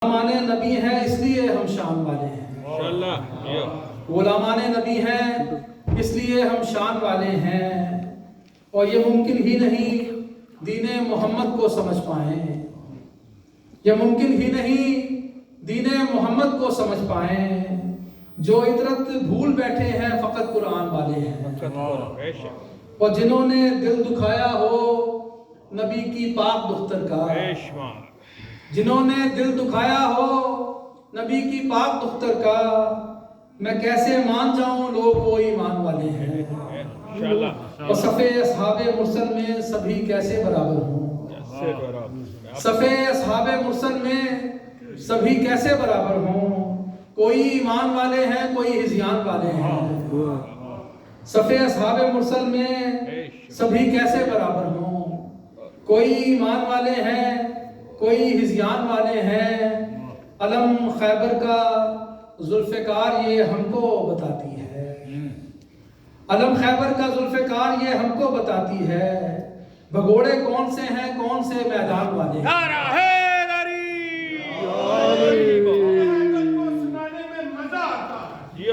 غلامان نبی ہیں اس لیے ہم شان والے ہیں، غلامان نبی ہیں اس لیے ہم شان والے ہیں، اور یہ ممکن ہی نہیں دین محمد کو سمجھ پائیں، یہ ممکن ہی نہیں دین محمد کو سمجھ پائیں، جو عطرت بھول بیٹھے ہیں فقط قرآن والے ہیں، اور جنہوں نے دل دکھایا ہو نبی کی پاک دختر کا، جنہوں نے دل دکھایا ہو نبی کی پاک دختر کا، میں کیسے مان جاؤں لوگ وہ ایمان والے ہیں، اور صفِ اصحاب مرسل میں سبھی کیسے برابر ہوں، صفِ اصحاب مرسل میں سبھی کیسے برابر ہوں، کوئی ایمان والے ہیں کوئی ہذیان والے ہیں، صفِ اصحاب مرسل میں سبھی کیسے برابر ہوں، کوئی ایمان والے ہیں کوئی ہذیان والے ہیں، علم خیبر کا ذوالفقار یہ ہم کو بتاتی ہے، علم خیبر کا ذوالفقار یہ ہم کو بتاتی ہے، بھگوڑے کون سے ہیں کون سے میدان والے ہیں، نعرہ حیدری کو سنانے میں مزہ آتا ہے،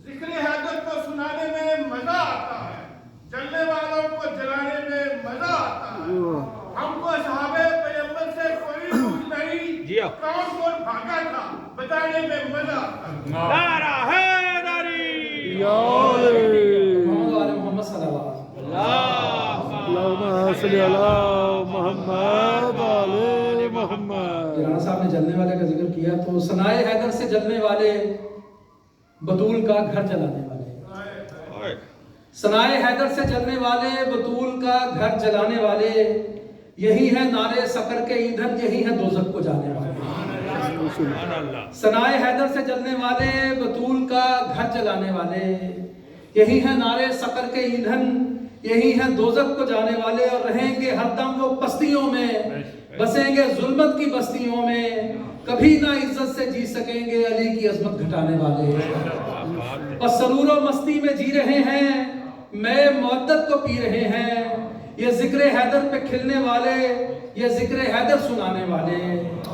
ذکر حیدر کو سنانے میں مزہ آتا ہے، جلنے والوں کو جلانے میں مزہ آتا ہے، ہم کو اصحاب پیغمبر سے کوئی دور نہیں، کون کون بھاگا تھا بتانے میں مزہ آتا ہے۔ نعرہ حیدری محمد و آل محمد صلی اللہ علیہ وسلم۔ اللہم صلی علی محمد آل محمد۔ رانا صاحب نے جلنے والے کا ذکر کیا تو ثنائے حیدر سے جلنے والے بطول کا گھر جلانے والے، ثنائے حیدر سے جلنے والے بطول کا گھر جلانے والے، یہی ہے نعرے سقر کے ایندھن، یہی ہے دوزخ کو جانے والے، ثنائے حیدر سے جلنے والے بطول کا گھر جلانے والے، یہی ہے نعرے سقر کے ایندھن، یہی ہے دوزخ کو جانے والے، اور رہیں گے ہر دم وہ پستیوں میں، بسیں گے ظلمت کی بستیوں میں، کبھی نہ عزت سے جی سکیں گے علی کی عظمت گھٹانے والے، اور سرور و مستی میں جی رہے ہیں، میں مودت کو پی رہے ہیں، یہ ذکر حیدر پہ کھلنے والے، یہ ذکر حیدر سنانے والے،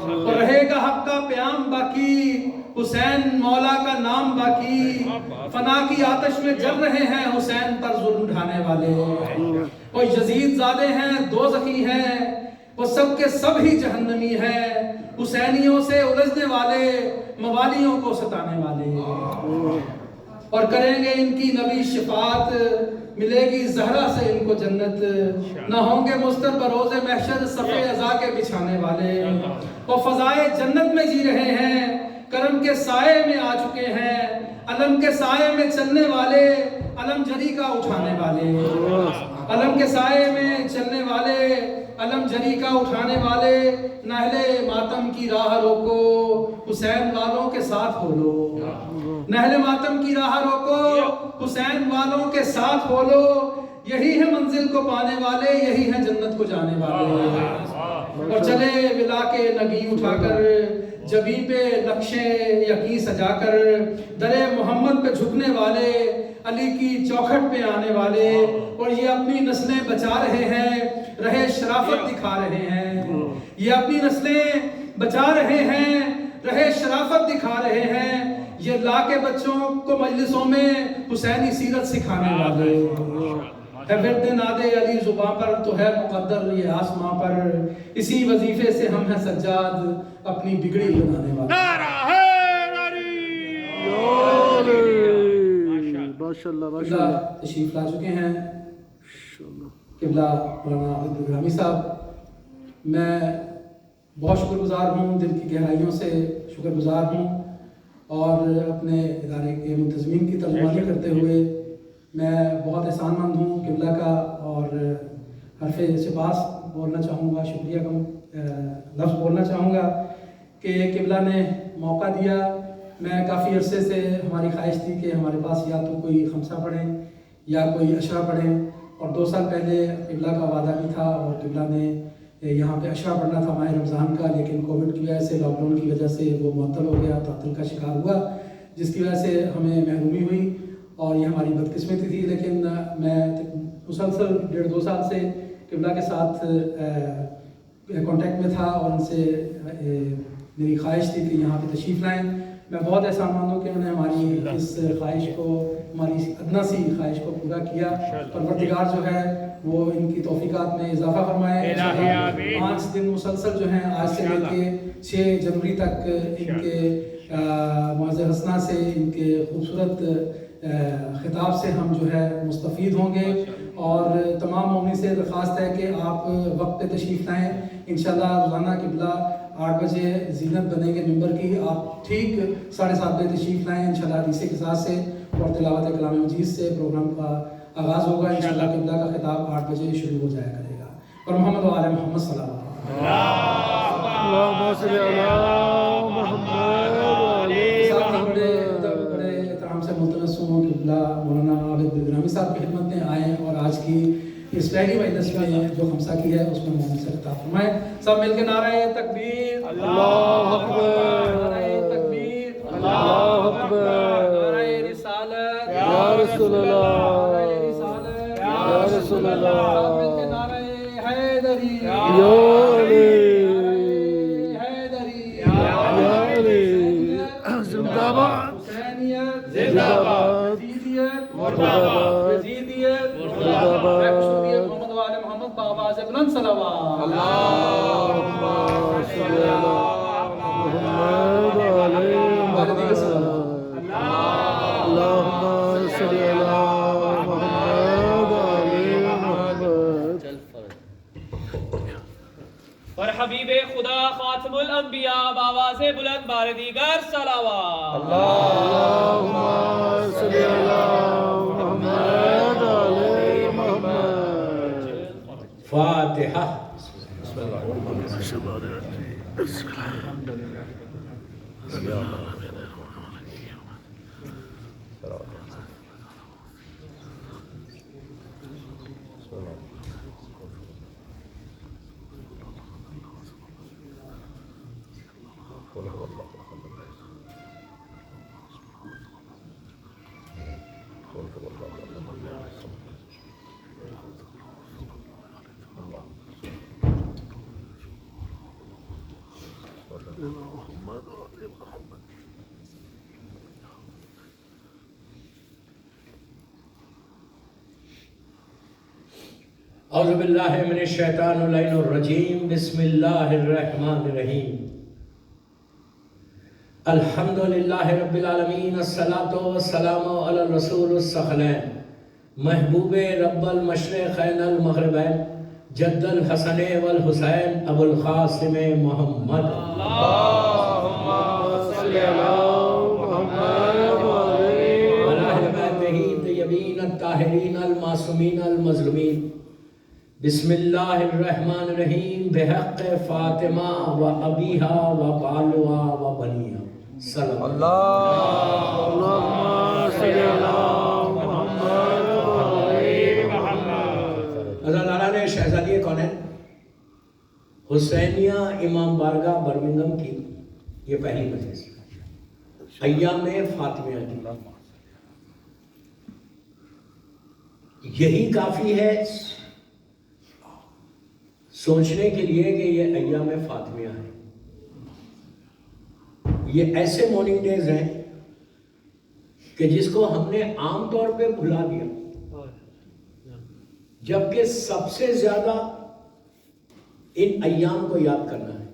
اور رہے گا حق کا پیام باقی، حسین مولا کا نام باقی، فنا کی آتش میں جل رہے ہیں حسین پر ظلم ڈھانے والے، اور یزید زادے ہیں دوزخی ہیں، وہ سب کے سب ہی جہنمی ہیں، حسینیوں سے الجھنے والے، موالیوں کو ستانے والے، اور کریں گے ان کی نبی شفاعت، ملے گی زہرا سے ان کو جنت، نہ ہوں گے مستر بروز محشر صفِ عزا کے بچھانے والے، وہ فضائے جنت میں جی رہے ہیں، کرم کے سائے میں آ چکے ہیں، علم کے سائے میں چلنے والے، علم جری کا اٹھانے والے، علم کے سائے میں چلنے والے، علم جری کا اٹھانے والے، نہل ماتم کی راہ روکو حسین والوں کے ساتھ ہو لو، نہل ماتم کی راہ روکو حسین والوں کے ساتھ ہو لو، یہی ہے منزل کو پانے والے، یہی ہے جنت کو جانے والے، اور چلے ولا کے نگی اٹھا کر، جبی پہ نقشے یقین سجا کر، در محمد پہ جھکنے والے، علی کی چوکھٹ پہ آنے والے، اور یہ اپنی نسلیں بچا رہے ہیں، رہے شرافت دکھا رہے ہیں، یہ اپنی نسلیں بچا رہے ہیں، رہے شرافت دکھا رہے ہیں، یہ لا کے بچوں کو مجلسوں میں حسینی سیرت سکھانے والے، ہے ورد ناد علی زباں پر تو ہے مقدر یہ آسماں پر، اسی وظیفے سے ہم ہیں سجاد اپنی بگڑی بنانے والے۔ نعرہ حیدری ماشاءاللہ قبلہ ماشاءاللہ تشریف لا چکے ہیں، قبلہ مولانا عبد الغرامی صاحب، میں بہت شکر گزار ہوں، دل کی گہرائیوں سے شکر گزار ہوں، اور اپنے ادارے کے منتظمین کی ترجمانی کرتے ہوئے میں بہت احسان مند ہوں قبلہ کا، اور حرف سپاس بولنا چاہوں گا، شکریہ کا لفظ بولنا چاہوں گا کہ قبلہ نے موقع دیا۔ میں کافی عرصے سے ہماری خواہش تھی کہ ہمارے پاس یا تو کوئی خمسہ پڑھیں یا کوئی عشرہ پڑھیں، اور 2 سال پہلے قبلہ کا وعدہ بھی تھا، اور قبلہ نے یہاں پہ عشرہ پڑھنا تھا ماہ رمضان کا، لیکن کووڈ کی وجہ سے، لاک ڈاؤن کی وجہ سے وہ معطل ہو گیا، تعطل کا شکار ہوا، جس کی وجہ سے ہمیں محرومی ہوئی، اور یہ ہماری بدقسمتی تھی، لیکن میں مسلسل 1.5-2 سال سے قبلہ کے ساتھ کانٹیکٹ میں تھا، اور ان سے میری خواہش تھی کہ یہاں پہ تشریف لائیں. میں بہت احسان مند ہوں کہ انہوں نے ہماری اس خواہش کو، ہماری ادنا سی خواہش کو پورا کیا. پروردگار جو ہے وہ ان کی توفیقات میں اضافہ فرمائے. 5 دن مسلسل جو ہیں آج سے لے کے 6 جنوری تک ان کے معاذ حسنہ سے، ان کے خوبصورت خطاب سے ہم جو ہے مستفید ہوں گے. اور تمام مومنین سے درخواست ہے کہ آپ وقت پہ تشریف لائیں. انشاءاللہ روزانہ قبلہ 8 بجے زینت بنے گے ممبر کی. آپ ٹھیک 7:30 بجے تشریف لائیں انشاءاللہ حدیث کے ساتھ سے اور تلاوت کلام مجید سے پروگرام کا آغاز ہوگا. انشاءاللہ قبلہ کا خطاب 8 بجے شروع ہو جایا کرے گا. اور محمد و آل محمد صلی اللہ علیہ وسلم. اللهم صل على محمد وعلى بڑے احترام سے ملتمس ہوں کہ مولانا عابد بلگرامی صاحب کی خدمت میں آئیں اور آج کی اس پہلی مجلس میں جو خمسہ کی ہے اس میں مومن سے خطاب فرمائیں. سب مل کے نعرہ تکبیر، اللہ اکبر، نعرہ تکبیر، اللہ اکبر، نعرہ رسالت یا رسول اللہ، نعرہ رسالت یا رسول اللہ، سب مل کے نعرہ حیدری، یا علی، حیدری، یا علی، زندہ باد، حسینیت زندہ باد، یزیدیت مرحبا، یزیدیت مرحبا، محمد و آل محمد بآواز بلند صلوات. اللهم صل على محمد وعلى محمد، اللهم صل على محمد وعلى محمد. اور حبیب خدا خاتم الانبیاء بآواز بلند بار دیگر صلوات. اللهم صل على محمد وعلى محمد. فاتحہ. اعوذ باللہ من الشیطان اللعین الرجیم. بسم اللہ الرحمن الرحیم. الحمدللہ رب العالمین. الصلاۃ والسلام علی الرسول الثقلین محبوب رب المشرقین المغربین جد الحسن والحسین ابو القاسم محمد. اللهم صل على محمد وعلى اہل بیتہ طیبین الطاہرین المعصومین المظلومین. بسم اللہ الرحمن الرحیم. بحق فاطمہ و ابیہا و بالوا و بنیہا صلی اللہ. اللهم صل على محمد وعلى محمد. حضرت تعالیٰ نے شہزادی کونین حسینیہ امام بارگاہ برمنگم کی یہ پہلی مجلس ایام فاطمیہ کی. یہی کافی ہے سوچنے کے لیے کہ یہ ایام فاطمیہ ہیں. یہ ایسے مارننگ ڈیز ہیں کہ جس کو ہم نے عام طور پہ بھلا دیا، جبکہ سب سے زیادہ ان ایام کو یاد کرنا ہے.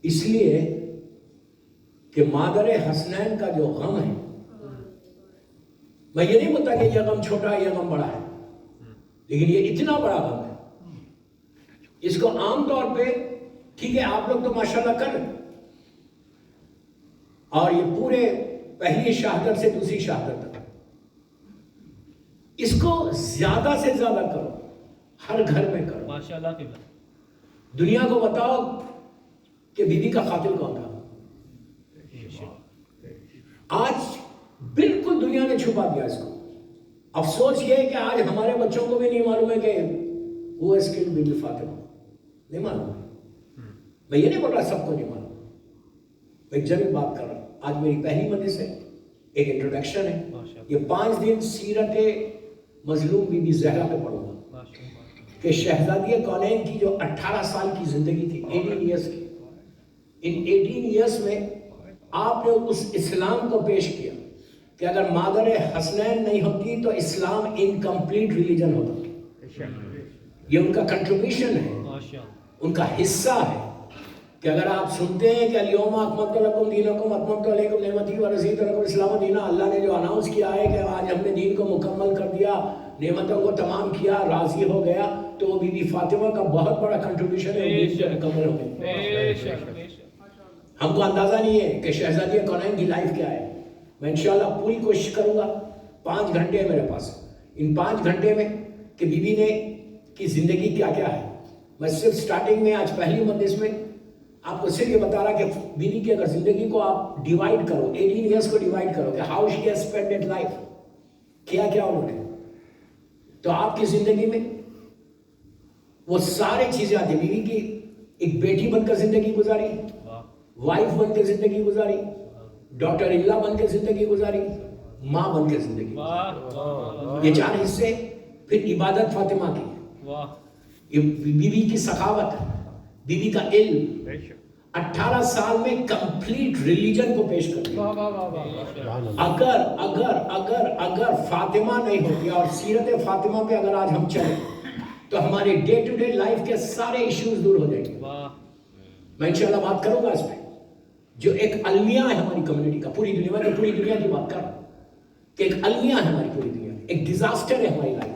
اس لیے کہ مادر حسنین کا جو غم ہے، میں یہ نہیں بولتا کہ یہ غم چھوٹا ہے یہ غم بڑا ہے، لیکن یہ اتنا بڑا غم ہے. اس کو عام طور پہ ٹھیک ہے آپ لوگ تو ماشاءاللہ کر رہے اور یہ پورے پہلی شہادت سے دوسری شہادت تک اس کو زیادہ سے زیادہ کرو، ہر گھر میں کرو. ماشاءاللہ کی دنیا کو بتاؤ کہ بی بی کا قاتل کون تھا. آج بالکل دنیا نے چھپا دیا اس کو. افسوس یہ ہے کہ آج ہمارے بچوں کو بھی نہیں معلوم ہے کہ وہ اس کی بی بی فاطمہ نہیں معلوم ہے. میں یہ نہیں بول رہا سب کو نہیں معلوم، میں ایک جنگ بات کر رہا ہوں. آج میری پہلی مجلس ہے، ایک انٹروڈکشن ہے. یہ 5 دن سیرت مظلوم بی بی زہرا پہ پڑھوں گا. کہ شہزادی کونین کی جو 18 سال کی زندگی تھی، 18 ایئرس کی، ان 18 ایئرس میں آپ نے اس اسلام کو پیش کیا کہ اگر مادر حسنین نہیں ہوتی تو اسلام انکمپلیٹ ریلیجن ہوتا. یہ ان کا کنٹریبیوشن ہے، ان کا حصہ ہے کہ اگر آپ سنتے ہیں کہ الیوم اکملت لکم دینکم اتممت علیکم نعمتی ورضیت لکم الاسلام دینا، اللہ نے جو اناؤنس کیا ہے کہ آج ہم نے دین کو مکمل کر دیا، نعمتوں کو تمام کیا، راضی ہو گیا، تو وہ بی بی فاطمہ کا بہت بڑا کنٹریبیوشن ہے دین کو مکمل ہو گیا. ہم کو اندازہ نہیں ہے کہ شہزادی کونین کی لائف کیا ہے. میں انشاءاللہ پوری کوشش کروں گا. 5 گھنٹے ہیں میرے پاس، ان 5 گھنٹے میں کہ بی بی نے کی زندگی کیا کیا ہے. میں صرف سٹارٹنگ میں آج پہلی مجلس میں آپ کو صرف یہ بتا رہا کہ بی بی کی اگر زندگی کو آپ ڈیوائڈ کرو، 18 ایئرس کو ڈیوائڈ کرو کہ how she has spend life, کیا کیا انہوں نے، تو آپ کی زندگی میں وہ سارے چیزیں آتی. بی بی کی ایک بیٹی بن کر زندگی گزاری، وائف بن کے زندگی گزاری، ڈاٹر اللہ بن کے زندگی گزاری، ماں بن کے زندگی گزاری. یہ 4 حصے. پھر عبادت فاطمہ کی، بی بی کی سخاوت، بی بی کا علم، 18 سال میں کمپلیٹ ریلیجن کو پیش کر دیا. اگر اگر اگر اگر فاطمہ نہیں ہوتی اور سیرت فاطمہ پہ اگر آج ہم چلیں تو ہمارے ڈے ٹو ڈے لائف کے سارے ایشوز دور ہو جائیں گے. میں انشاءاللہ بات کروں گا اس پہ، جو ایک المیہ ہے ہماری کمیونٹی کا، پوری دنیا میں، پوری دنیا کی بات کر رہا ہوں کہ ایک المیہ ہے ہماری پوری دنیا میں، ایک ڈیزاسٹر ہے ہماری لائف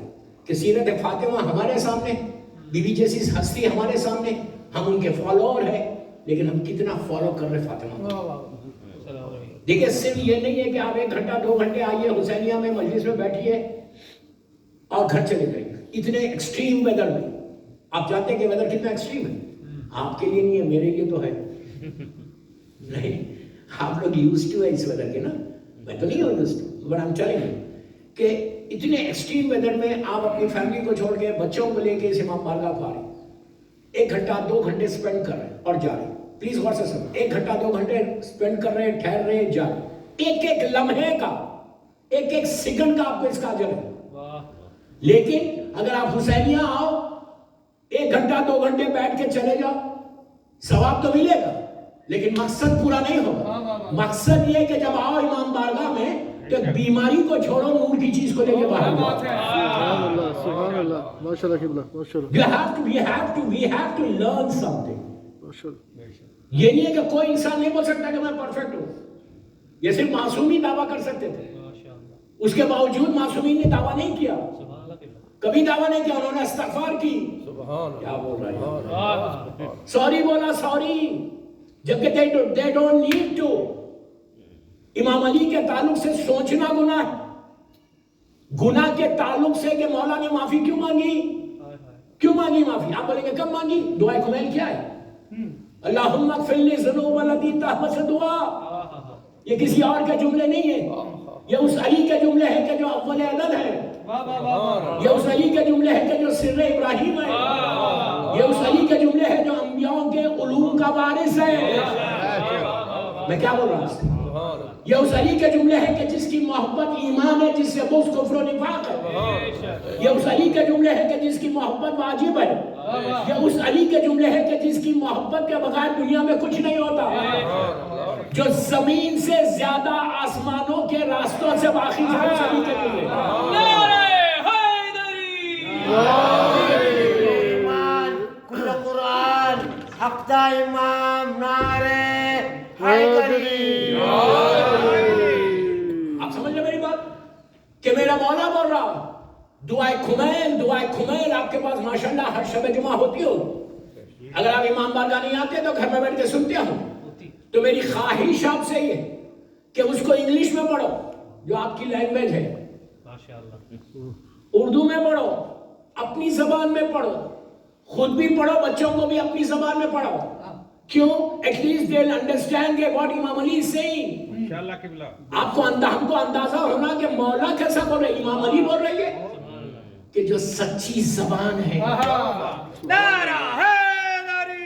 کہ سیرت فاطمہ ہمارے سامنے، بی بی جیسی ہستی ہمارے سامنے، ہم ان کے فالوور ہیں، لیکن ہم کتنا فالو کر رہے فاطمہ کو. دیکھیں صرف یہ نہیں ہے کہ آپ 1 گھنٹہ 2 گھنٹے آئیے حسینیہ میں مجلس میں بیٹھیے اور گھر چلے جائیے. اتنے ایکسٹریم ویدر میں، آپ جانتے ہیں کہ ویدر کتنا ایکسٹریم ہے. آپ کے لیے نہیں ہے، میرے لیے تو ہے. نہیں، آپ لوگ یوز ٹو ہے اس ویدر کے نا، میں تو نہیں ہوں used to, but I am telling you کہ اتنے ایکسٹریم ویدر میں آپ اپنی فیملی کو چھوڑ کے بچوں کو لے کے اس امام بارگاہ کو آ رہے ہیں، 1 گھنٹہ 2 گھنٹے سپینڈ کر رہے ہیں اور جا رہے ہیں. پلیز غور سے سنیں، 1 گھنٹہ 2 گھنٹے سپینڈ کر رہے ہیں، ٹھہر رہے ہیں، جا رہے ہیں. ایک لمحے کا، ایک سیکنڈ کا آپ کو اس کا اجر ہے. لیکن اگر آپ حسینیہ آؤ، 1 گھنٹہ 2 گھنٹے بیٹھ کے چلے جاؤ، ثواب تو ملے گا لیکن مقصد پورا نہیں ہوگا. مقصد یہ کہ جب آؤ امام بارگاہ میں تو بیماری کو چھوڑو، نور کی چیز کو لے کے باہر جاؤ. سبحان اللہ، سبحان اللہ، ماشاءاللہ قبلہ، ماشاءاللہ. we have to learn something. ماشاءاللہ. یہ نہیں ہے کہ کوئی انسان نہیں بول سکتا کہ میں پرفیکٹ ہوں. یہ صرف معصوم ہی دعویٰ کر سکتے تھے، اس کے باوجود معصومین نے دعویٰ نہیں کیا، کبھی دعویٰ نہیں کیا. انہوں نے استغفار کی. کیا بول رہا ہے؟ سوری بولا، سوری، جبکہ they don't need to. امام علی کے تعلق سے سوچنا گناہ ہے. گناہ کے تعلق سے کہ مولا نے معافی کیوں مانگی، کیوں مانگی معافی؟ آپ بولیں گے کب مانگی؟ دعائے کمیل کیا ہے؟ اللہم اغفر لی ذنوب التی تحت سے دعا. یہ کسی اور کے جملے نہیں ہے، یہ اس علی کے جملے ہیں کہ جو اول عدد ہے، یہ اس علی کے جملے ہیں کہ جو سر ابراہیم ہے، یہ اس علی کے جملے ہیں جو انبیاءوں کے علوم کا وارث ہے. میں کیا بول رہا ہوں؟ یہ اس علی کے جملے ہیں کہ جس کی محبت ایمان ہے، جس سے بغض کفر و نفاق ہے. یہ اس علی کے جملے ہیں کہ جس کی محبت واجب ہے. یہ اس علی کے جملے ہیں کہ جس کی محبت کے بغیر دنیا میں کچھ نہیں ہوتا، جو زمین سے زیادہ آسمانوں کے راستوں سے واقف ہے. اس علی کے جملے نعرہ حیدری، ایمان کل قرآن حقدہ امام نعرہ حیدری. آپ سمجھ لیں میری بات کہ میرا مولا بول رہا. دعائے خمین، دعائے خمین آپ کے پاس ماشاءاللہ ہر شب جمعہ ہوتی ہو. اگر آپ امام بارگاہ نہیں آتے تو گھر میں بیٹھ کے سنتے ہوں. تو میری خواہش آپ سے یہ کہ اس کو انگلش میں پڑھو جو آپ کی لینگویج ہے، اردو میں پڑھو، اپنی زبان میں پڑھو، خود بھی پڑھو، بچوں کو بھی اپنی زبان میں پڑھو. کیوں؟ ایٹ لیسٹ they'll understand کہ what امام علی is saying. آپ کو ہم کو اندازہ ہونا کہ مولا کیسا بول رہے، امام علی بول رہے ہیں کہ جو سچی زبان ہے. نعرہ حیدری،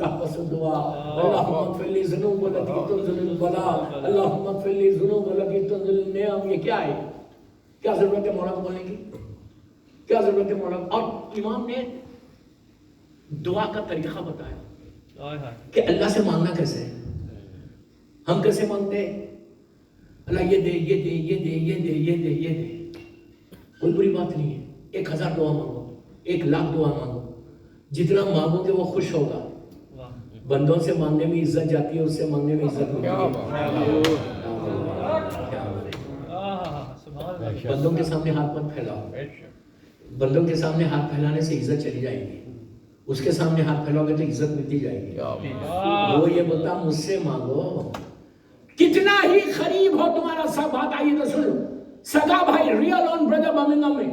تحبس الدعاء اللهم اغفر لي الذنوب التي تنزل البلاء اللهم اغفر لي الذنوب التي تنزل النعم. یہ کیا ہے؟ کیا ضرورت ہے مولا کو بولنے کی؟ کیا ضرورت ہے مولا کو؟ اور امام نے دعا کا طریقہ بتایا کہ اللہ سے مانگنا کیسے ہے. ہم کیسے مانگتے ہیں؟ اللہ یہ دے یہ دے یہ دے یہ دے یہ دے یہ دے. کوئی بری بات نہیں ہے. 1000 دعا مانگو, 1,00,000 دعا مانگو, جتنا مانگو گے وہ خوش ہوگا. بندوں سے مانگنے میں عزت جاتی ہے, اس سے مانگنے میں عزت ملتی ہے. بندوں کے سامنے ہاتھ مت پھیلاؤ. بندوں کے سامنے ہاتھ پھیلانے سے عزت چلی جائے گی. اس کے سامنے ہاتھ پھیلاؤ گے تو عزت ملتی جائے گی. وہ یہ بولتا مجھ سے مانگو. کتنا ہی قریب ہو تمہارا سب بات, آئیے تو سن لو. سگا بھائی ریئل اون بردر برمنگھم میں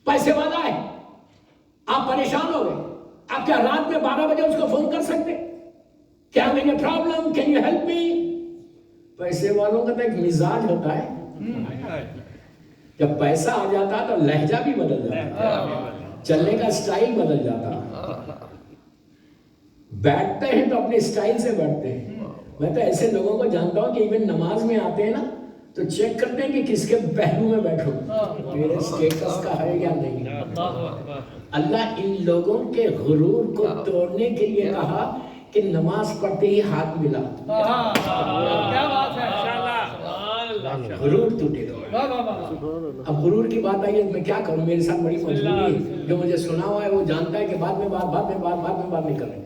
پیسے والا ہے, آپ پریشان ہو گئے, آپ کیا رات میں 12 بجے اس کو فون کر سکتے؟ کیا میں نے problem, can you help me? پیسے والوں کا تو ایک مزاج ہوتا ہے, جب پیسہ آ جاتا تو لہجہ بھی بدل جاتا, چلنے کا سٹائل بدل جاتا. بیٹھتے ہیں تو اپنے سٹائل سے بیٹھتے ہیں. میں تو ایسے لوگوں کو جانتا ہوں کہ ایون نماز میں آتے ہیں نا تو چیک کرتے ہیں کہ کس کے پہلو میں بیٹھو, میرے سٹیٹس کا ہے یا نہیں. اللہ ان لوگوں کے غرور کو توڑنے کے لیے کہا کہ نماز پڑھتے ہی ہاتھ ملا. کیا بات ہے, غرور ٹوٹے گا. اب غرور کی بات آئی ہے, میں کیا کروں, میرے ساتھ بڑی مجبوری ہے. جو مجھے سنا ہوا ہے وہ جانتا ہے کہ بعد میں بات نہیں کریں.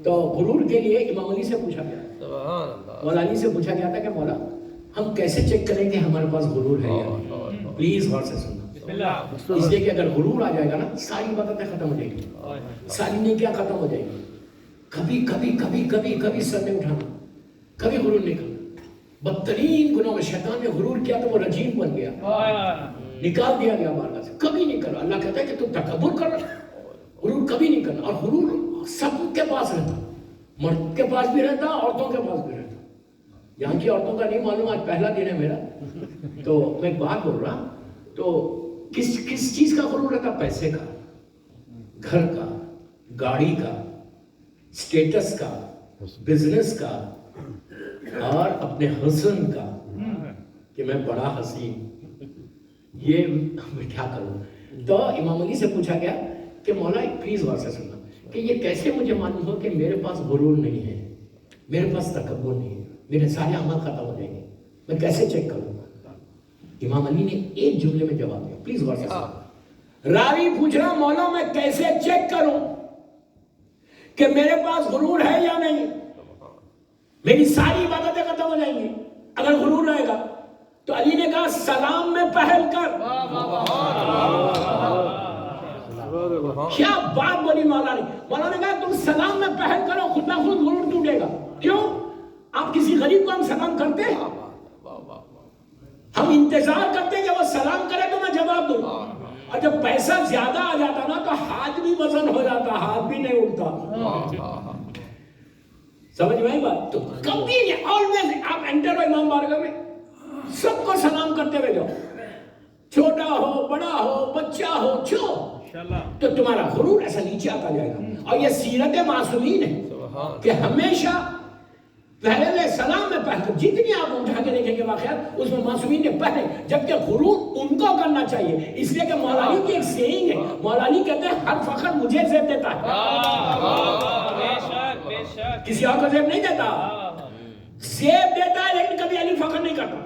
تو غرور کے لیے امام علی سے پوچھا گیا, مولا علی سے پوچھا گیا تھا کہ مولا ہم کیسے چیک کریں کہ ہمارے پاس غرور ہے یا نہیں. پلیز غور سے سننا, اس لیے کہ اگر غرور آ جائے گا نا ساری باتیں ختم ہو جائیں گی, ساری نیکیاں ختم ہو جائیں گی. کبھی کبھی کبھی کبھی کبھی سر نہیں اٹھانا, کبھی غرور نہیں کرنا. بدترین گناہ میں شیطان نے غرور کیا تو وہ رجیم بن گیا, نکال دیا گیا بارگاہ سے. کبھی نہیں کرنا. اللہ کہتا ہے کہ تم تکبر کرو, غرور کبھی نہیں کرنا. اور غرور سب کے پاس رہتا, مرد کے پاس بھی رہتا, عورتوں کے پاس بھی رہتا. یہاں کی عورتوں کا نہیں معلوم, آج پہلا دن ہے میرا تو میں ایک بات بول رہا. تو کس چیز کا غرور رہتا؟ پیسے کا, گھر کا, گاڑی کا, سٹیٹس کا, بزنس کا, اور اپنے حسن کا کہ میں بڑا حسین. یہ میں کیا کروں. تو امام علی سے پوچھا گیا کہ مولا پلیز غور سے سننا کہ یہ کیسے مجھے معلوم ہو کہ میرے پاس غرور نہیں ہے, میرے پاس تکبر نہیں ہے, میرے سارے عمل ختم ہو جائیں گے, میں کیسے چیک کروں؟ امام علی نے ایک جملے میں جواب دیا, پلیز غور سے سننا. راوی پوچھ رہا مولا میں کیسے چیک کروں کہ میرے پاس غرور ہے یا نہیں؟ میری ساری عبادتیں ختم ہو جائیں گی اگر غرور رہے گا. تو علی نے کہا سلام میں پہل کر. کیا بات بولی مولا نے. مولا نے کہا تم سلام میں پہل کرو, خود نہ خود غرور ٹوٹے گا. کیوں؟ آپ کسی غریب کو ہم سلام کرتے ہیں, ہم انتظار کرتے ہیں کہ وہ سلام کرے تو میں جواب دوں. اور جب پیسہ زیادہ آ جاتا نا تو ہاتھ بھی وزن ہو جاتا, ہاتھ بھی نہیں اٹھتا. سمجھ میں بات؟ تو کبھی نہیں, آلویز آپ انٹر ہو امام بارگاہ میں سب کو سلام کرتے ہوئے جاؤ, چھوٹا ہو بڑا ہو بچہ ہو جو, تو تمہارا غرور ایسا نیچے آتا جائے گا. اور یہ سیرت معصومین ہے کہ ہمیشہ پہلے سلام میں پہلے جتنی آپ اٹھا کے دیکھیں گے واقعات اس میں معصومین نے پہلے, جبکہ غرور ان کو کرنا چاہیے. اس لیے کہ مولا علی کی ایک سیئنگ ہے, مولا علی کہتے ہیں ہر فخر مجھے زیب دیتا ہے, کسی اور کو زیب نہیں دیتا. زیب دیتا ہے لیکن کبھی علی فخر نہیں کرتا.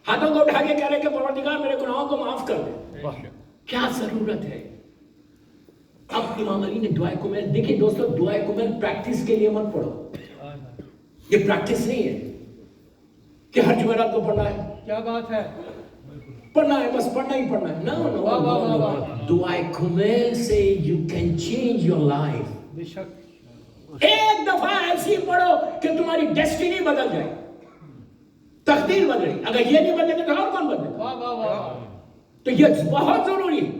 ہاتھوں کو اٹھا کے کہہ رہے کہ پروردگار میرے گناہوں کو معاف کر دے. کیا ضرورت ہے؟ اب امام علی نے دعائے کمیل, دیکھیں دوستو دعائے کمیل پریکٹس کے لیے مت پڑھو, یہ پریکٹس نہیں ہے کہ ہر جمعرات کو پڑھنا ہے. کیا بات ہے, پڑھنا ہے بس پڑھنا ہی پڑھنا ہے. نو, دعائے کمیل سے you can change your life. بے شک ایک دفعہ ایسی پڑھو کہ تمہاری ڈیسٹینی بدل جائے, تقدیر بدلے. اگر یہ نہیں بدلے گا تو اور کون بدلے گا؟ تو یہ بہت ضروری ہے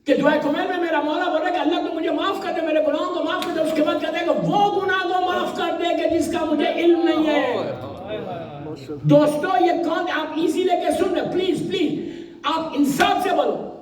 کہ دعائے کمیل میں میرا مولا بول رہا ہے کہ اللہ تو مجھے معاف کر دے, میرے گناہوں کو معاف کر دے. اس کے بعد کہتے ہیں کہ وہ گناہ کو معاف کر دے کہ جس کا مجھے علم نہیں ہے. دوستو یہ کون, آپ ایزی لے کے سن رہے, پلیز پلیز آپ انصاف سے بولو,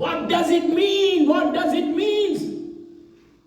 What does it mean? What does it mean?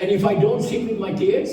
and if I don't sit with my kids,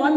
1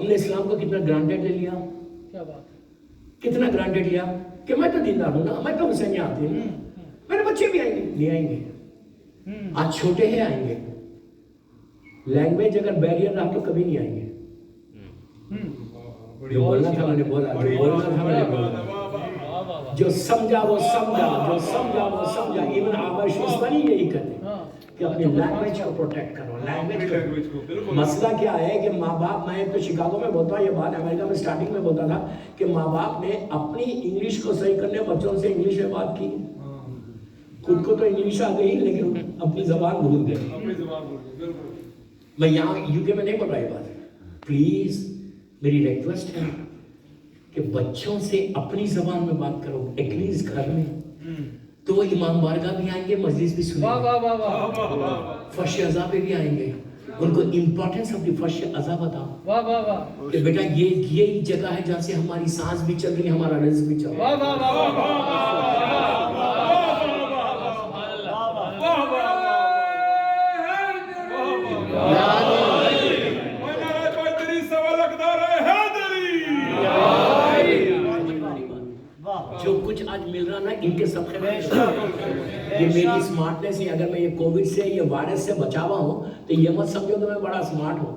ہم نے اسلام کو کتنا گرانٹیڈ لے لیا, کیا بات ہے. کتنا گرانٹیڈ لیا کہ میں تو دیندار ہوں نا, میں تو حسین آتے ہیں, میرے بچے بھی آئیں گے, نہیں آئیں گے. آج چھوٹے ہیں آئیں گے, لینگویج اگر بیریئر رہا تو کبھی نہیں آئیں گے. جو بولنا تھا میں نے بولا, جو بولنا تھا میں نے بولا, جو سمجھا وہ سمجھا, جو سمجھا وہ سمجھا. ایون آباش اسلامی یہی کہتے ہیں کہ اپنی لینگویج کو پروٹیکٹ کرو, لینگویج کو. مسئلہ کیا ہے کہ ماں باپ, میں تو شکاگو میں بولتا ہوں یہ بات, امریکہ میں سٹارٹنگ میں بولتا تھا کہ ماں باپ نے اپنی انگلش کو صحیح کرنے بچوں سے انگلش میں بات کی. خود کو تو انگلش آ گئی لیکن اپنی زبان بھول گئے. میں یہاں یو کے میں نہیں بول رہا یہ بات. پلیز میری ریکویسٹ ہے کہ بچوں سے اپنی زبان میں بات کرو, ایٹ لیسٹ گھر میں. تو وہ امام بارگاہ بھی آئیں گے, مجلس بھی سنیں گے, فرش اعضاء پہ بھی آئیں گے, ان کو امپورٹنس آف دی فرش اعضاء بتاؤ کہ بیٹا یہ جگہ ہے جہاں سے ہماری سانس بھی چل رہی ہے, ہمارا رزق بھی چل رہا ہے. جو کچھ آج مل رہا نا ان کے سب سے یہ میری اسمارٹنس ہے. اگر میں یہ کووڈ سے, یہ وائرس سے بچا ہوا ہوں تو یہ مت سمجھو کہ میں بڑا اسمارٹ ہوں.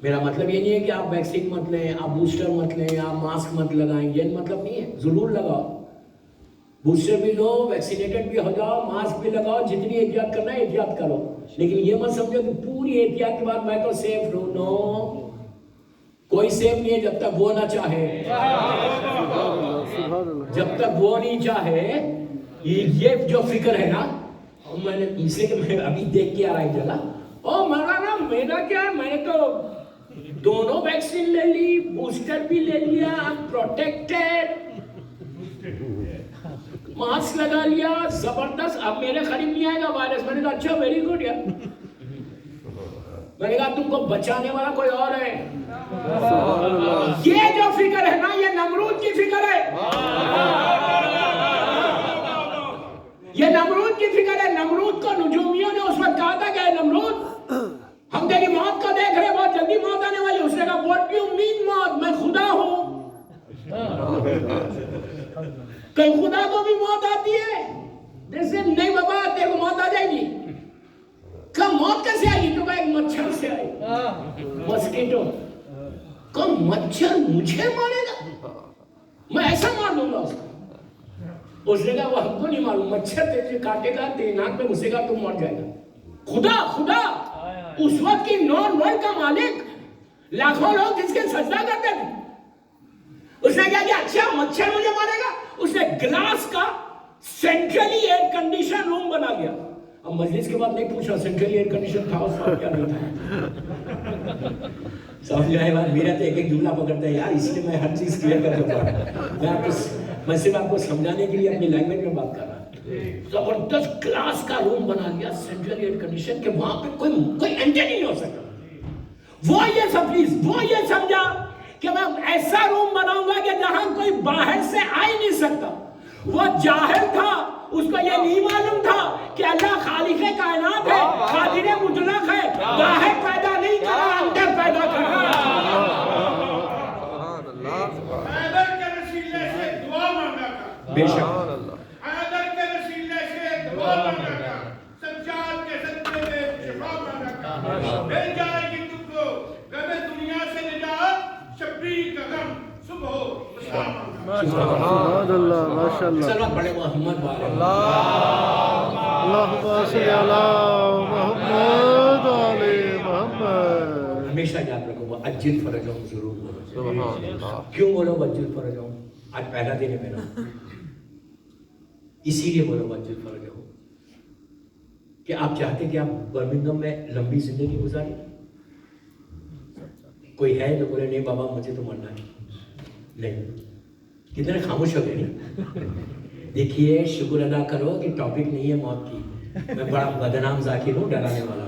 میرا مطلب یہ نہیں ہے کہ آپ ویکسین مت لیں, آپ بوسٹر مت لیں, آپ ماسک مت لگائیں, یہ مطلب نہیں ہے. ضرور لگاؤ, بوسٹر بھی لو, ویکسینیٹڈ بھی ہو جاؤ, ماسک بھی لگاؤ, جتنی احتیاط کرنا ہے احتیاط کرو. لیکن یہ مت سمجھو کہ پوری احتیاط کے بعد میں تو سیف ہوں. نو, کوئی سیف نہیں ہے جب تک وہ نہ چاہے. جب تک وہ نہیں چاہے. یہ جو فکر ہے نا, میں نے اس لیے کہ میں ابھی دیکھ کے آ رہا ہوں جگہ, او مولانا میرا کیا ہے, میں نے تو دونوں ویکسین لے لی, بوسٹر بھی لے لیا, پروٹیکٹڈ, ماسک لگا لیا, زبردست, اب میرے قریب نہیں آئے گا وائرس. میں نے کہا اچھا, ویری گڈ یار. میں نے کہا تم کو بچانے والا کوئی اور ہے. یہ جو فکر ہے نا, یہ نمرود کی فکر ہے. یہ نمرود کی فکر ہے. نمرود کو نجومیوں نے اس وقت کہا تھا کہ نمرود ہم تیری موت کو دیکھ رہے, بہت جلدی موت آنے والی. اس نے کہا what do you mean موت, میں خدا ہوں. کہیں خدا کو بھی موت آتی ہے؟ جیسے نہیں بابا تیرے کو موت آ جائے گی. کہا موت کیسے آئی؟ تو کہا ایک مچھر سے آئی, مسکیٹو. کہا مچھر مجھے مارے گا, میں ایسا مار دوں گا اس کو. اس نے کہا وہ ہم کو نہیں معلوم, مچھر تیرے کاٹے گا, تیرے ناک پہ گھسے گا, تو مر جائے گا. خدا خدا اس وقت کی نون ورلڈ کا مالک, لاکھوں لوگ جس کے سجدہ کرتے تھے. اس نے کہا کہ اچھا مچھر مجھے مارے گا. اس نے گلاس کا سینٹرلی ایئر کنڈیشن روم بنا لیا. اب مجلس کے بعد نہیں پوچھا سینٹرلی ایئر کنڈیشن تھا اس وقت کیا نہیں تھا. سمجھ رہے بات, میرا تو ایک ایک جملہ پکڑتا ہے یار, اس لیے میں ہر چیز کلیئر کر دیتا ہوں. میں صرف آپ کو سمجھانے کے لیے اپنی لینگویج میں بات کر رہا ہوں. زبردست گلاس کا روم بنا لیا سینٹرلی ایئر کنڈیشن, کہ وہاں پہ کوئی انٹر نہیں ہو سکتا. وہ یہ سب پلیز, وہ یہ سمجھا کہ میں ایسا روم بناؤں گا کہ جہاں کوئی باہر سے آ ہی نہیں سکتا. وہ جاہل تھا, اس کو یہ نہیں معلوم تھا کہ اللہ خالق کائنات ہے, قادر مطلق ہے, باہر پیدا نہیں کرا, اندر پیدا کرا. حیدر کے وسیلے سے دعا مانگا تھا. بے شک حیدر کے وسیلے سے دعا مانگا تھا. سجاد کے صدقے میں شفا مانگا تھا. مل جائے گی تم کو غم دنیا سے نجات, شبیر کا غم صبح ہو شام. سبحان اللہ, ماشاء اللہ. سلام پڑھے محمد والے. اللہم صلی علی محمد علی محمد. ہمیشہ یاد رکھو وہ اجل فرجہم ضرور بولو. کیوں بولو اجل فرجہم؟ آج پہلا دن ہے میرا, اسی لیے بولو اجل فرجہم کہ آپ چاہتے کہ آپ برمنگھم میں لمبی زندگی گزاریں. کوئی ہے تو بولے نہیں بابا مجھے تو مرنا ہے. نہیں, کتنے خاموش ہو گئے نہیں. دیکھیے شکر ادا کرو کہ ٹاپک نہیں ہے موت کی. میں بڑا بدنام ذاکر ہوں, ڈرانے والا.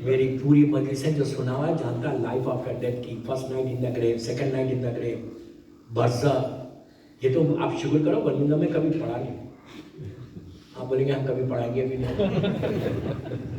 میری پوری مجلس ہے جو سنا ہوا ہے جانتا ہے لائف آفٹر ڈیتھ کی. فرسٹ نائٹ ان دا گریو, سیکنڈ نائٹ ان دا گریو, برزخ. یہ تو آپ شکر کرو برمنگھم میں کبھی پڑھا نہیں. آپ بولیں گے ہم کبھی پڑھائیں گے بھی نہیں.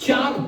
4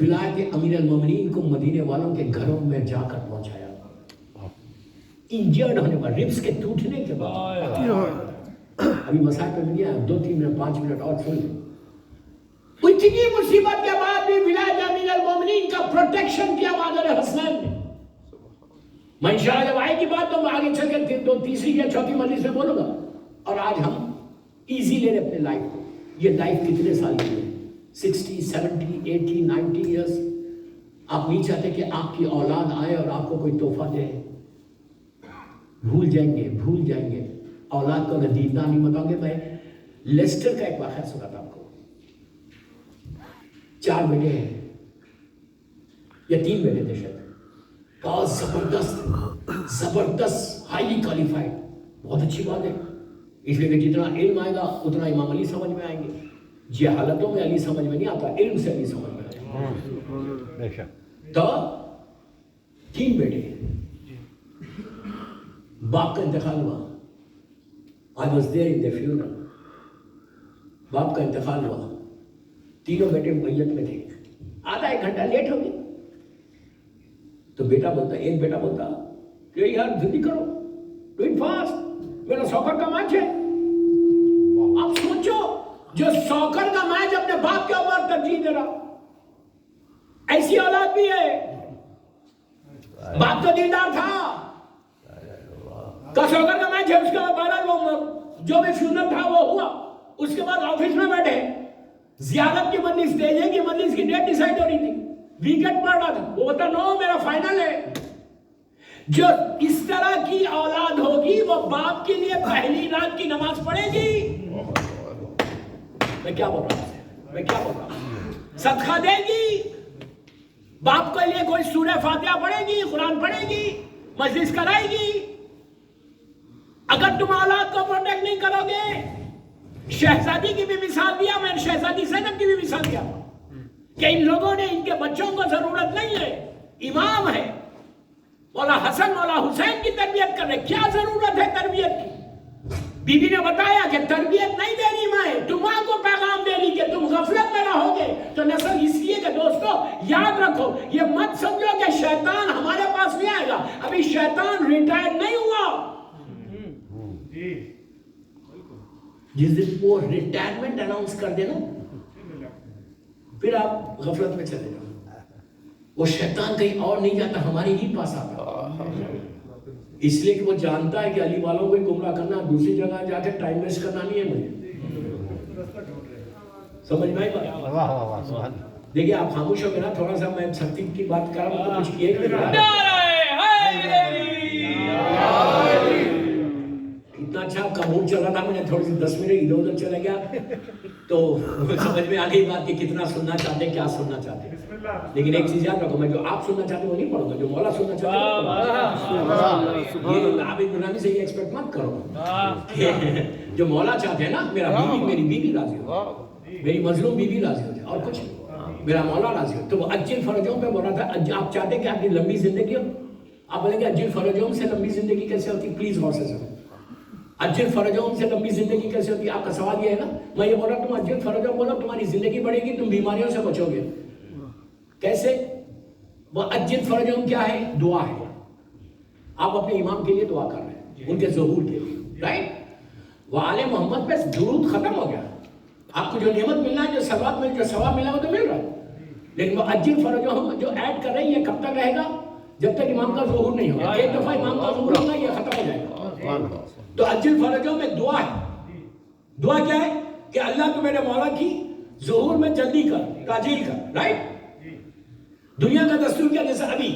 ولایت امیر المومنین کو مدینے والوں کے گھروں میں جا کر پہنچایا، انجرڈ ہونے پر، ربس کے ٹوٹنے کے بعد۔ ابھی مسائل پہ نہیں آیا، 2-3 منٹ 5 منٹ اور سن لیں۔ اتنی مصیبت کے بعد بھی ولایت امیر المومنین کا پروٹیکشن کیا مادر حسنین نے۔ میں انشاءاللہ جب آئے گی بات تو میں آگے چل کے 2 تیسری یا چوتھی مجلس میں بولوں گا۔ اور آج ہم ایزی لے رہے اپنے لائف کو۔ یہ لائف کتنے سال کی ہے؟ 60 70 80 90 ایئرس۔ آپ نہیں چاہتے کہ آپ کی اولاد آئے اور آپ کو کوئی تحفہ دے؟ بھول جائیں گے اولاد کو اگر دیندار نہیں بتاؤں گے۔ میں لیسٹر کا ایک واقعہ سناتا آپ کو۔ 4 بیٹے ہیں یا 3 بیٹے تھے شاید، بہت زبردست ہائیلی کوالیفائڈ، بہت اچھی بات ہے، اس لیے کہ جتنا علم آئے گا اتنا امام علی سمجھ میں آئیں گے۔ جہالتوں میں علی سمجھ میں نہیں آتا، علم سے علی سمجھ میں آئے گا۔ تو 3 بیٹے، باپ کا انتقال ہوا۔ I was there in the funeral۔ باپ کا انتقال ہوا، تینوں بیٹے میت میں تھے، آدھا 1 گھنٹہ لیٹ ہو گئی تو بیٹا بولتا، ایک بیٹا بولتا کہ یار جلدی کرو، ڈو اٹ فاسٹ، میرا سوکر کا میچ ہے۔ آپ سوچو، جو سوکر کا میچ اپنے باپ کے اوپر ترجیح دے رہا، ایسی اولاد بھی ہے۔ باپ تو دیندار تھا، کا سوکر کا میچ ہے، اس کے بعد بہرحال وہ جو بھی فیونر تھا وہ ہوا، اس کے بعد آفس میں بیٹھے زیارت کی مجلس، تیجے کی مجلس کی ڈیٹ ڈیسائیڈ ہو رہی تھی، ویکٹ پڑ رہا تھا، وہ بتا نو میرا فائنل ہے۔ جو اس طرح کی اولاد ہوگی وہ باپ کے لیے پہلی رات کی نماز پڑھے گی۔ میں کیا بول رہا ہوں؟ صدقہ دے گی، باپ کے لیے کوئی سورہ فاتحہ پڑھے گی، قرآن پڑھے گی، مجلس کرائے گی۔ اگر تم اولاد کو پروٹیکٹ نہیں کرو گے، شہزادی کی بھی مثال دیا میں، شہزادی زینب کی بھی مثال دیا کہ ان لوگوں نے ان کے بچوں کو ضرورت نہیں ہے، امام ہے، مولا حسن مولا حسین کی تربیت کر رہے، کیا ضرورت ہے تربیت کی؟ بی بی نے بتایا کہ تربیت نہیں دے رہی ماں، تم ماں کو پیغام دے رہی کہ تم غفلت میں رہو گے تو نسل، اس لیے کہ دوستو یاد رکھو، یہ مت سمجھو کہ شیطان ہمارے پاس نہیں آئے گا، ابھی شیطان ریٹائر نہیں ہوا۔ جس دن وہ ریٹائرمنٹ اناؤنس کر دے نا، پھر آپ غفلت میں چلے جاؤ، وہ شیطان کہیں اور نہیں جاتا، ہمارے ہی پاس آتا، اس لیے کہ وہ جانتا ہے کہ علی والوں کو گمراہ کرنا، دوسری جگہ جا کے ٹائم ویسٹ کرنا نہیں ہے مجھے۔ سمجھ میں آئی بات؟ دیکھیے آپ خاموش ہو گئے نا، تھوڑا سا میں سختی کی بات کر رہا ہوں، کچھ کیے اتنا اچھا آپ کا موڈ چل رہا تھا، میں نے تھوڑی سی 10 منٹ ادھر ادھر چلا گیا تو سمجھ میں آ گئی بات کہ کتنا سننا چاہتے ہیں، کیا سننا چاہتے ہیں۔ لیکن ایک چیز یاد رکھو، میں جو آپ سننا چاہتے ہیں وہ نہیں پڑھوں گا، جو مولا سننا چاہتے ہیں یہ آپ ابراہیمی سے یہ ایکسپیکٹ مت کرو۔ جو مولا چاہتے ہیں نا، میرا بیوی، میری بیوی راضی ہو، میری مظلوم بیوی راضی ہو جائے، اور کچھ میرا مولا راضی ہو، تو وہ اجل فرجوں پہ بولا تھا۔ آپ چاہتے ہیں کہ آپ کی لمبی زندگی ہو، آپ بولیں گے اجل فرجوں سے لمبی زندگی کیسے ہوتی؟ پلیز غور سے سنو، اجل فرجوں سے لمبی زندگی کیسے ہوتی ہے؟ آپ کا سوال یہ ہے نا، میں یہ بول رہا ہوں تم اجل فرجوں بولو، تمہاری زندگی بڑھے گی، تم بیماریوں سے بچو گے۔ کیسے؟ وہ اجل فرجوں کیا ہے؟ دعا ہے۔ آپ اپنے امام کے لیے دعا کر رہے ہیں، ان کے ظہور کے لیے، رائٹ؟ وہ آل محمد پہ درود ختم ہو گیا، آپ کو جو نعمت ملنا ہے، جو ثواب مل، جو ثواب ملنا ہے وہ تو مل رہا ہے، لیکن وہ اجل فرجوں ہم جو ایڈ کر رہے ہیں یہ کب تک رہے گا؟ جب تک امام کا ظہور نہیں ہوگا۔ ایک دفعہ امام کا ظہور ہوگا یہ ختم ہو جائے گا۔ تو اجل فرجوں میں دعا ہے۔ دعا کیا ہے؟ کہ اللہ تو میرے مولا کی ظہور میں جلدی کر، تاجیل کر، رائٹ؟ دنیا کا دستور کیا؟ جیسے ابھی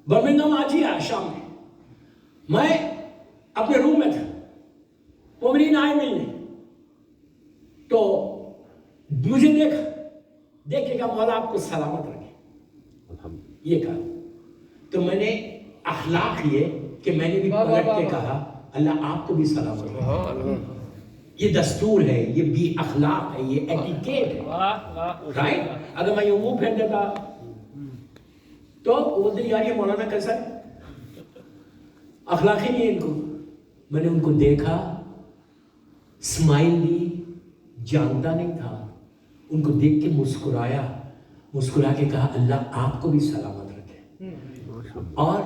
برمنگھم آج ہی آیا شام میں اپنے روم میں تھا، مومنین آئے ملنے، تو مجھے دیکھ کے کہا مولا آپ کو سلامت رکھے، یہ کہا۔ تو میں نے اخلاق یہ کہ میں نے بھی پلٹ کے کہا اللہ آپ کو بھی سلامت رکھے۔ یہ دستور ہے، یہ بھی اخلاق ہے، یہ ایٹیکیٹ ہے، رائٹ؟ اگر میں یہ منہ پھیر دیتا تو وہ دن یار یہ مولانا کیسا ہے، اخلاق ہی نہیں ہے ان کو۔ میں نے ان کو دیکھا، اسمائل دی، جانتا نہیں تھا، ان کو دیکھ کے مسکرایا، مسکرا کے کہا اللہ آپ کو بھی سلامت رکھے. اور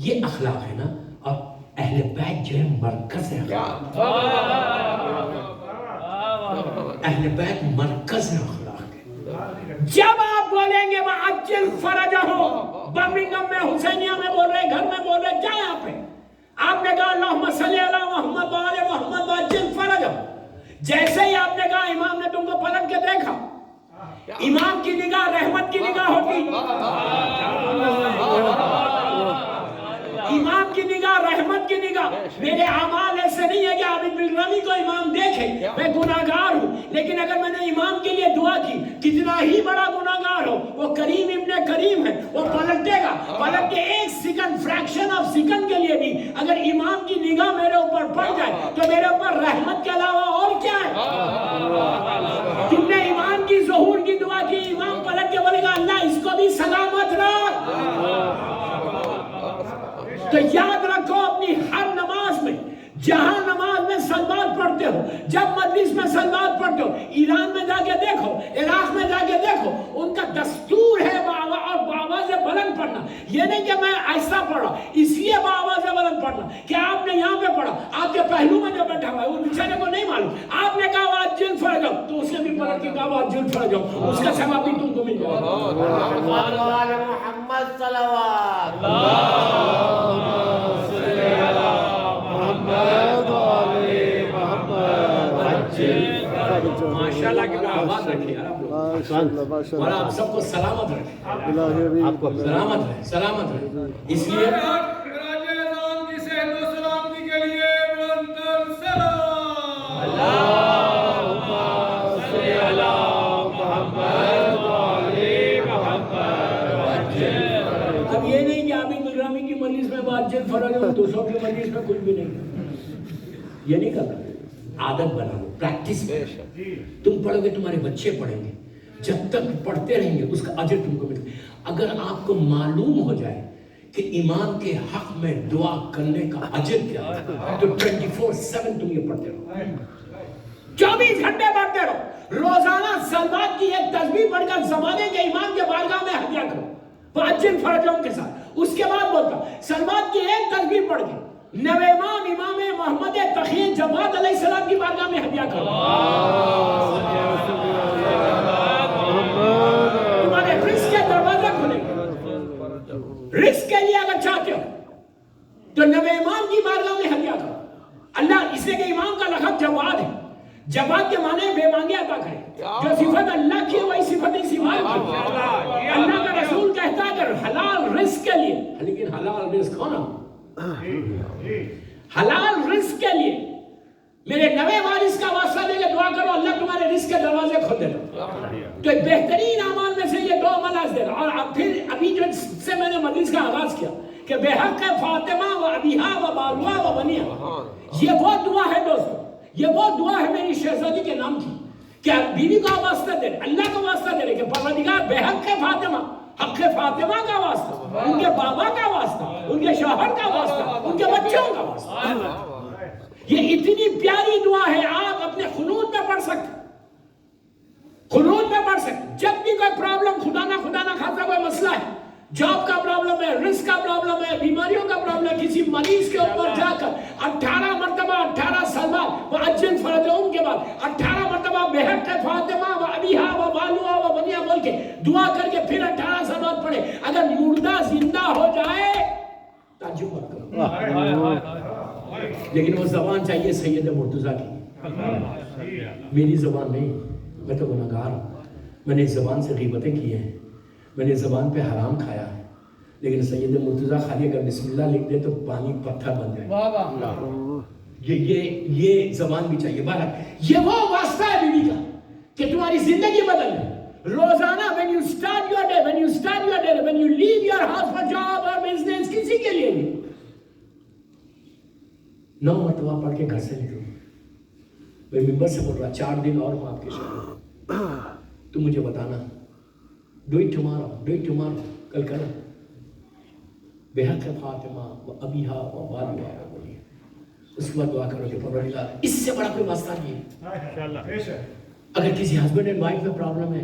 یہ اخلاق ہے نا. اور اہل بیت جو ہے مرکز ہے اخلاق. اہل بیت مرکز ہے اخلاق ہے. جب آپ بولیں گے وَعَجِّلْ فَرَجَهُ، برمنگھم میں، حسینیہ میں بول رہے، گھر میں بول رہے، جائیں آپ پہ. آپ نے کہا اللہم صلی علی محمد وآل محمد وَعَجِّلْ فَرَجَهُ. جیسے ہی آپ نے کہا امام نے تم کو پلٹ کے دیکھا. امام کی نگاہ رحمت کی نگاہ ہوتی. امام کی نگاہ رحمت کی نگاہ. میرے اعمال ایسے نہیں ہے کہ عابد بلرمی کو امام دیکھے میں گناہگار ہوں، لیکن اگر میں نے امام کے لیے دعا کی، کتنا ہی بڑا گناہگار ہو، وہ کریم ابن کریم ہے، وہ پلٹے گا. پلٹ کے ایک سیکنڈ، فریکشن آف سیکنڈ کے لیے بھی اگر امام کی نگاہ میرے اوپر پڑ جائے تو میرے اوپر رحمت کے علاوہ اور کیا ہے. تم نے امام کی ظہور کی دعا کی، امام پلٹ کے بولے گا اللہ اس کو بھی سلامت رکھ. تو یاد رکھو اپنی ہر نماز میں، جہاں نماز میں صلوات پڑھتے ہو، جب مجلس میں صلوات پڑھتے ہو، ایران میں جا کے دیکھو، عراق میں جا کے دیکھو، ان کا دستور ہے اور بآواز بلند پڑھنا. یہ نہیں کہ میں ایسا پڑھا اس لیے بآواز بلند پڑھنا کہ آپ نے یہاں پہ پڑھا، آپ کے پہلو میں جو بیٹھا ہوا ہے وہ بیچارے کو نہیں معلوم. آپ نے کہا وَعَجِّلْ فَرَجَهُ تو اس نے بھی پلٹ کے کہا وَعَجِّلْ فَرَجَهُ، اس کا ثواب بھی تم کو مل جائے گا. محمد صلوات. ماشاءاللہ کی آواز رکھے یار آپ لوگ. اور آپ سب کو سلامت رکھے، آپ کو سلامت رہے، سلامت رہے. اس لیے راجہ اعظم کی صحت و سلامتی کے لیے منتر سلام. اللہم صلی علی محمد وآل محمد. اب یہ نہیں کہ عابد بلرامی کی مجلس میں وَعَجِّلْ فَرَجَهُ، دوسروں کی مجلس میں کچھ بھی نہیں. یہ نہیں کرنا. عادت بناؤ، پریکٹس. تم پڑھو گے تمہارے بچے پڑھیں گے، جب تک پڑھتے رہیں گے اس کا اجر تم کو ملے گا. اگر آپ کو معلوم ہو جائے کہ امام کے حق میں دعا کرنے کا اجر کیا ہے تو 24/7 تم یہ پڑھتے رہو، 24 گھنٹے پڑھتے رہو. روزانہ صلوات کی ایک تسبیح پڑھ کر زمانے کے امام کے بارگاہ میں ہدیہ کرو وَعَجِّلْ فَرَجَهُ کے ساتھ. اس کے بعد بولتا صلوات کی ایک تسبیح پڑھ کے نوے امام محمد تقی جواد علیہ السلام کی بارگاہ میں ہدیہ کرو. تمہارے رزق کے دروازے کھلیں گے. رزق کے لیے اگر چاہتے ہو تو نوے امام کی بارگاہ میں ہدیہ کرو. اللہ اس لیے کہ امام کا لقب جواد ہے. جواد کے معنی بے مانگے عطا کرے. جو صفت اللہ کی ہے وہی صفت اسی بات کی. اللہ کا رسول کہتا ہے کہ حلال رزق کے لیے، لیکن حلال رزق ہونا، حلال رزق کے لیے میرے نوے وارث کا واسطہ دے کے دعا کرو اللہ تمہارے رزق کے دروازے کھول دے گا. تو ایک بہترین اعمال میں سے یہ 2 عمل آج دے رہا. اور اب پھر ابھی جو سے میں نے مجلس کا آغاز کیا کہ بے حق فاطمہ و ابیہا و بالوا و بنیا، یہ وہ دعا ہے دوستو، یہ وہ دعا ہے میری شہزادی کے نام کی کہ بیوی کا واسطہ دے رہے، اللہ کا واسطہ دے رہے کہ پروردگار بے حق فاطمہ، حق فاطمہ کا واسطہ، ان کے بابا کا واسطہ، ان کے شوہر کا واسطہ، ان کے بچوں کا واسطہ. یہ اتنی پیاری دعا ہے، آپ اپنے قنوت میں پڑھ سکتے، قنوت میں پڑھ سکتے. جب بھی کوئی پرابلم، خدا نہ خاصا کوئی مسئلہ ہے، جاب کا پرابلم ہے، رزق کا پرابلم ہے، بیماریوں کا پرابلم ہے، کسی مریض کے اوپر جا کر 18 مرتبہ 18 سلوات وَعَجِّلْ فَرَجَهُ کے بعد 18 مرتبہ بِحَقِّ فاطمہ و ابیہا و بالوا و بنیا بول کے دعا کر کے پھر 18 سلوات پڑھے. اگر مردہ زندہ ہو جائے تعجب مت کرو، لیکن وہ زبان چاہیے سید مرتضیٰ کی. میری زبان نہیں، میں تو گناہگار ہوں. میں نے اس زبان سے غیبتیں کی ہیں، میں نے زبان پہ حرام کھایا ہے، لیکن سید مرتضیٰ خالی اگر بسم اللہ لکھ دے تو پانی پتھر بن جائے. یہ زبان بھی چاہیے. بہرحال یہ وہ واسطہ ہے بیوی کا کہ تمہاری زندگی بدل جائے. روزانہ when you start your day, when you leave your house for job or business، کسی کے لیے نہیں، 9 مرتبہ پڑھ کے گھر سے نکلو. میں ممبر سے بول رہا 4 دن اور ہوں آپ کے شہر، تو مجھے بتانا. do it tomorrow، کل کرو. بِحَقِّ فاطمہ و ابیہا و بالوا و بنیا. اس کے بعد دعا کرو کہ پروردگار، اس سے بڑا کوئی واسطہ نہیں ہے. اگر کسی ہسبینڈ اینڈ وائف میں پرابلم ہے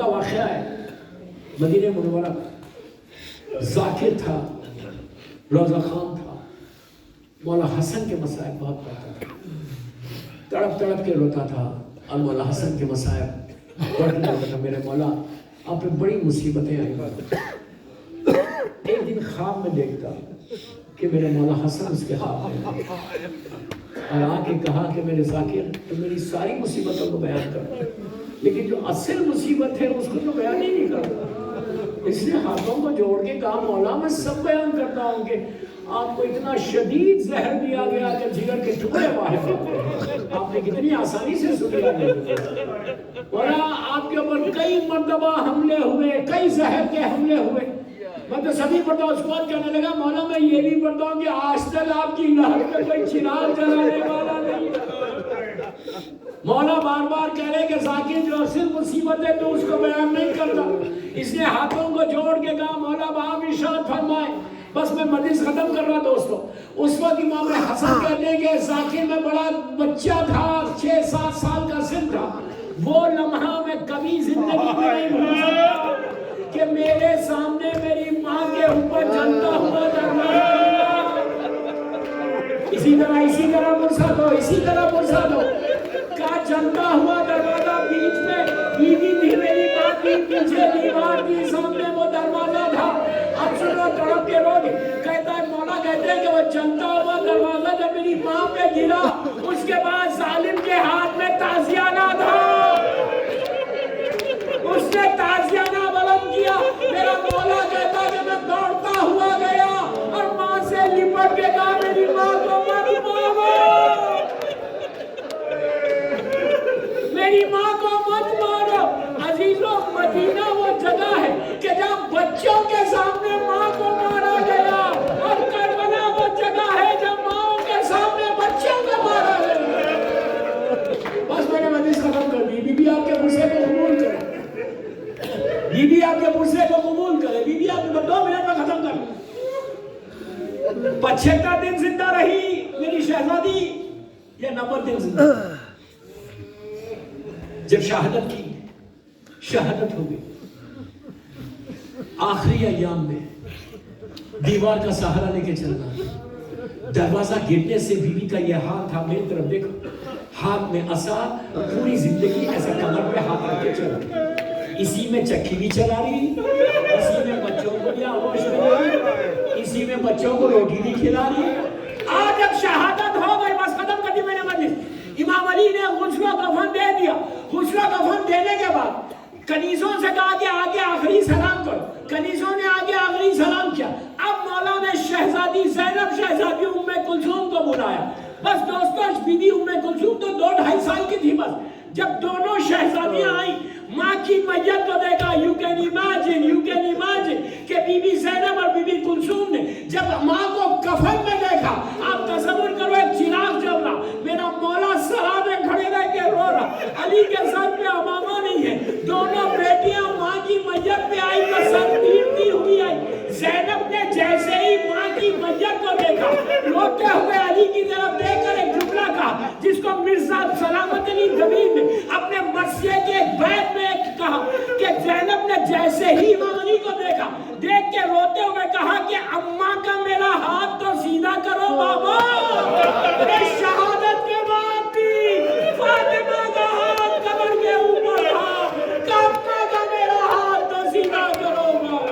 کا واقعہ ہے مدینہ منورہ، ذاکر تھا، روزہ خان تھا، مولا حسن کے مسائب بہت پڑھتا تھا، تڑپ تڑپ کے روتا تھا، اور مولا حسن کے مسائب پڑھنے لگتا تھا، میرے مولا آپ پہ بڑی مصیبتیں آئی۔ ایک دن خواب میں دیکھتا کہ میرے مولا حسن اس کے خواب میں اور آ کے کہا کہ میرے ذاکر تو میری ساری مصیبتوں کو بیان کر، لیکن جو اصل مصیبت ہے اس کو تو بیان ہی نہیں کرتا۔ اس نے ہاتھوں کو جوڑ کے کہا مولا میں سب بیان کرتا ہوں کہ آپ کو اتنا شدید زہر دیا گیا کہ جگر کے ٹکڑے باہر آپ نے کتنی آسانی سے سن لیا۔ مولا آپ کے اوپر کئی مرتبہ حملے ہوئے، کئی زہر کے حملے ہوئے، میں تو سبھی پڑھتا ہوں۔ اس کے بعد کہنے لگا مولا میں یہ بھی پڑھتا ہوں کہ آج تک آپ کی لہر پہ کوئی چراغ جلانے والا نہیں۔ مولا بار بار کہہ رہے کہ ذاکر جو اصل مصیبت ہے تو اس کو بیان نہیں کرتا۔ اس نے ہاتھوں کو جوڑ کے کہا مولا آپ ارشاد فرمائے۔ بس میں مجلس ختم کر رہا دوستو، اس وقت امام حسن کہتے ہیں کہ ذاکر میں بڑا بچہ تھا، 6-7 سال کا سن تھا، وہ لمحہ میں کبھی زندگی میں نہیں بھول سکتا کہ میرے سامنے میری ماں کے اوپر جلتا ہوا دروازہ، اسی طرح مرسا دو کا جلتا ہوا دروازہ، بیچ میں بیوی تھی میری ماں کی، پیچھے دیوار تھی، سامنے وہ دروازہ تھا۔ اب سنو تڑپ کے رو گے، کہتا ہے مولا کہتے ہیں کہ وہ جلتا ہوا دروازہ جب میری ماں پہ گرا، اس کے بعد ظالم کے ہاتھ میں تازیانہ تھا، اس نے تازیانہ بلند کیا۔ میرا مولا کہتا کہ میں دوڑتا ہوا گیا اور ماں سے لپٹ کے کہا میری ماں کو مت مارو، میری ماں کو مت مارو۔ عزیزوں مدینہ وہ جگہ ہے کہ جہاں بچوں کے سامنے ماں کو مارا گیا، اور کربلا وہ جگہ ہے جہاں ماں کے سامنے بچوں کو مارا گیا۔ بس میں نے مجلس ختم کر دی۔ بی بی آپ کے غصے کو قبول کرے، بی بی آپ کے غصے کو قبول کرے، بی بی آپ کے 2 منٹ میں ختم کر۔ 75 دن زندہ رہی میری شہزادی، یہ 90 دن زندہ۔ جب شہادت کی، شہادت ہو گئی، آخری ایام میں دیوار کا سہارا لے کے چلنا، دروازہ گرنے سے بیوی کا یہ حال تھا، میری طرف دیکھو، ہاتھ میں عصا، پوری زندگی ایسا کمر پہ ہاتھ رکھ کے چلا، اسی میں چکی بھی چلا رہی، اسی میں بچوں کو بھی آغوش میں رہی، اسی میں بچوں کو روٹی بھی کھلا رہی۔ آج جب شہادت ہو گئی، بس ختم کر دی میں نے مجلس۔ امام علی نے غسل و کفن دے دیا، غسل و کفن دینے کے بعد کنیزوں سے کہا کہ آگے آخری سلام کرو، کنیزوں نے آگے آخری سلام کیا۔ اب مولا نے شہزادی زینب شہزادی ام کلثوم کو بلایا۔ بس دوستو بی بی ام کلثوم تو 2-2.5 سال کی تھی۔ بس جب دونوں شہزادیاں آئیں، ماں کی میت کو دیکھا، یو کین امیجن کہ بی بی زینب اور بی بی کلثوم نے جب ماں کو کفن میں دیکھا، آپ تصور کرو ایک چراغ جل رہا، میرا مولا سرا میں کھڑے رہ کے رو رہا، علی کے سر پہ امامہ نہیں ہے، دونوں بیٹیاں ماں کی میت پہ آئی تو سر پیٹتی ہوئی آئی۔ زینب نے جیسے ہی ماں کی میت کو دیکھا، روتے ہوئے علی کی طرف دیکھ کر ایک جملہ کہا جس کو مرزا سلامت علی دبیر نے اپنے مرثیے کے ایک بیت میں کہا کہ زینب نے جیسے ہی امام علی کو دیکھا، دیکھ کے روتے ہوئے کہا کہ اماں کا میرا ہاتھ تو سیدھا کرو بابا، شہادت کے بعد بھی فاطمہ کا ہاتھ قبر کے اوپر تھا، کہ اماں کا میرا ہاتھ تو سیدھا کرو بابا۔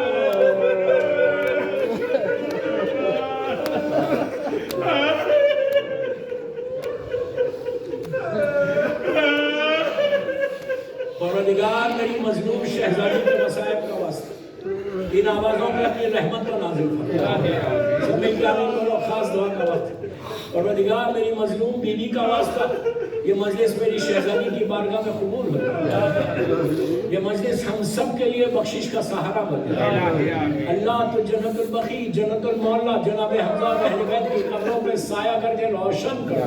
پروردگار میری مظلوم شہزادی کے مصائب کا واسطہ ان آوازوں میں اپنی رحمت کو نازل فرما۔ سب مل کے آمین کرو، خاص دعا کا وقت۔ پروردگار میری مظلوم بی بی کا واسطہ یہ مجلس میری شہزادی کی بارگاہ میں قبول ہو، یہ مجلس ہم سب کے لیے بخشش کا سہارا بن جائے۔ اللہ تو جنت البقیع، جنت المعلا، جناب حمزہ اور اہل بیت کی قبروں پہ سایہ کر کے روشن کر۔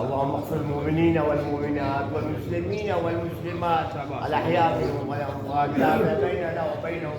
اللهم اغفر المؤمنين والمؤمنات والمسلمين والمسلمات الأحياء منهم والأموات لا بيننا وبينهم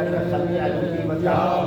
إنك سميع الدعاء